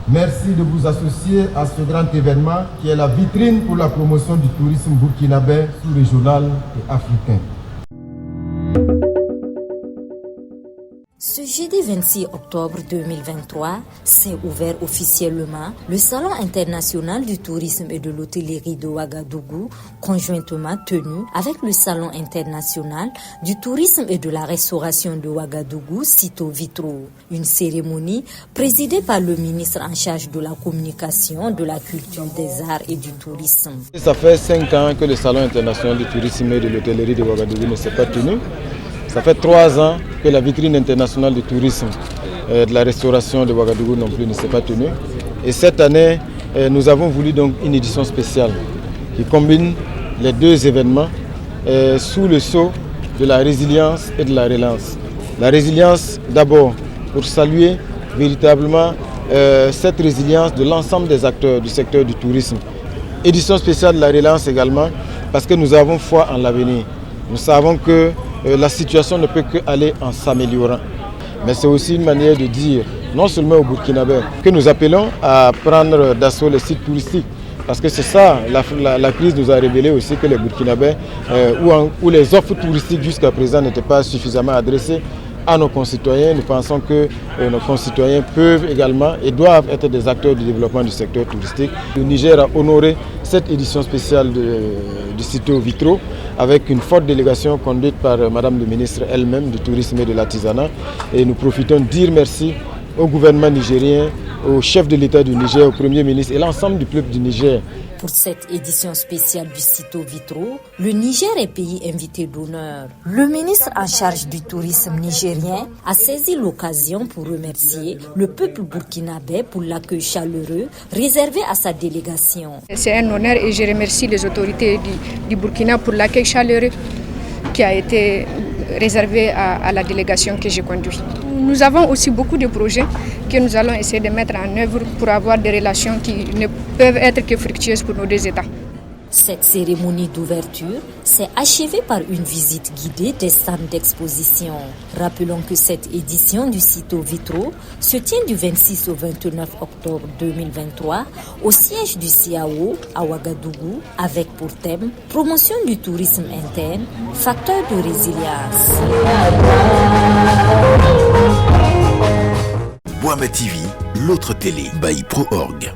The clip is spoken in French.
Merci de vous associer à ce grand événement qui est la vitrine pour la promotion du tourisme burkinabé sous-régional et africain. Ce jeudi 26 octobre 2023 s'est ouvert officiellement le Salon international du tourisme et de l'hôtellerie de Ouagadougou, conjointement tenu avec le Salon international du tourisme et de la restauration de Ouagadougou, Cito Vitro. Une cérémonie présidée par le ministre en charge de la communication, de la culture, des arts et du tourisme. Ça fait 5 ans que le Salon international du tourisme et de l'hôtellerie de Ouagadougou ne s'est pas tenu. Ça fait 3 ans que la vitrine internationale du tourisme et de la restauration de Ouagadougou non plus ne s'est pas tenue. Et cette année, nous avons voulu donc une édition spéciale qui combine les deux événements sous le sceau de la résilience et de la relance. La résilience d'abord pour saluer véritablement cette résilience de l'ensemble des acteurs du secteur du tourisme. Édition spéciale de la relance également parce que nous avons foi en l'avenir. Nous savons que la situation ne peut qu'aller en s'améliorant. Mais c'est aussi une manière de dire, non seulement aux Burkinabés, que nous appelons à prendre d'assaut les sites touristiques. Parce que c'est ça, la crise nous a révélé aussi que les Burkinabés, où les offres touristiques jusqu'à présent n'étaient pas suffisamment adressées à nos concitoyens. Nous pensons que nos concitoyens peuvent également et doivent être des acteurs du développement du secteur touristique. Le Niger a honoré cette édition spéciale du Cito Vitro avec une forte délégation conduite par Madame le ministre elle-même du tourisme et de l'artisanat. Et nous profitons de dire merci au gouvernement nigérien, au chef de l'État du Niger, au Premier ministre et l'ensemble du peuple du Niger. Pour cette édition spéciale du Cito Vitro, le Niger est pays invité d'honneur. Le ministre en charge du tourisme nigérien a saisi l'occasion pour remercier le peuple burkinabé pour l'accueil chaleureux réservé à sa délégation. C'est un honneur et je remercie les autorités du Burkina pour l'accueil chaleureux qui a été réservé à la délégation que j'ai conduite. Nous avons aussi beaucoup de projets que nous allons essayer de mettre en œuvre pour avoir des relations qui ne peuvent être que fructueuses pour nos deux États. Cette cérémonie d'ouverture s'est achevée par une visite guidée des stands d'exposition. Rappelons que cette édition du Cito Vitro se tient du 26 au 29 octobre 2023 au siège du CIAO à Ouagadougou avec pour thème « Promotion du tourisme interne, facteur de résilience ». Boama TV, l'autre télé by Pro Org.